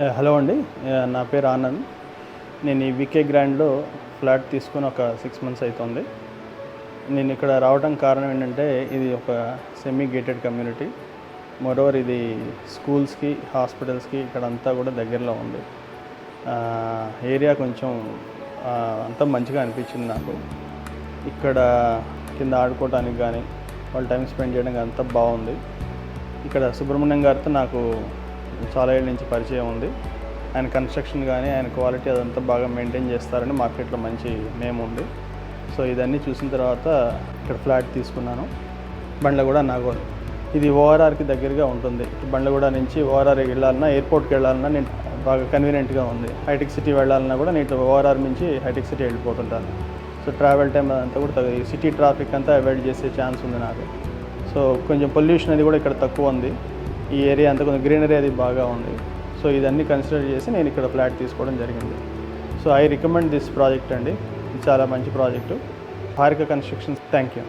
Hello అండి. నా పేరు ఆనంద్. నేను ఈ వికే గ్రాండ్లో ఫ్లాట్ తీసుకొని ఒక 6 మంత్స్ అవుతుంది. నేను ఇక్కడ రావడానికి కారణం ఏంటంటే, ఇది ఒక సెమీ గేటెడ్ కమ్యూనిటీ. మోరోవర్ ఇది స్కూల్స్కి, హాస్పిటల్స్కి ఇక్కడంతా కూడా దగ్గరలో ఉంది. ఏరియా కొంచెం అంతా మంచిగా అనిపించింది నాకు. ఇక్కడ కింద ఆడుకోవడానికి కానీ, వాళ్ళ టైం స్పెండ్ చేయడానికి అంతా బాగుంది. ఇక్కడ సుబ్రహ్మణ్యం గారితో నాకు చాలా ఏళ్ళ నుంచి పరిచయం ఉంది. ఆయన కన్స్ట్రక్షన్ కానీ, ఆయన క్వాలిటీ అదంతా బాగా మెయింటైన్ చేస్తారని మార్కెట్లో మంచి నేమ్ ఉంది. సో ఇదన్నీ చూసిన తర్వాత ఇక్కడ ఫ్లాట్ తీసుకున్నాను. బండ్లగూడ, నాగోల్. ఇది ఓఆర్ఆర్కి దగ్గరగా ఉంటుంది. బండ్లగూడ నుంచి ఓఆర్ఆర్ వెళ్ళాలన్నా, ఎయిర్పోర్ట్కి వెళ్ళాలన్నా నేను బాగా కన్వీనియంట్గా ఉంది. హైటెక్ సిటీ వెళ్ళాలన్నా కూడా నేను ఓఆర్ఆర్ నుంచి హైటెక్ సిటీ వెళ్ళిపోతుంటాను. సో ట్రావెల్ టైం అదంతా కూడా సిటీ ట్రాఫిక్ అంతా అవాయిడ్ చేసే ఛాన్స్ ఉంది నాకు. సో కొంచెం పొల్యూషన్ అది కూడా ఇక్కడ తక్కువ ఉంది. ఈ ఏరియా అంతా కొంచెం గ్రీనరీ అది బాగా ఉంది. సో ఇదన్నీ కన్సిడర్ చేసి నేను ఇక్కడ ఫ్లాట్ తీసుకోవడం జరిగింది. So I recommend this project అండి. ఇది చాలా మంచి project. Harika constructions. Thank you.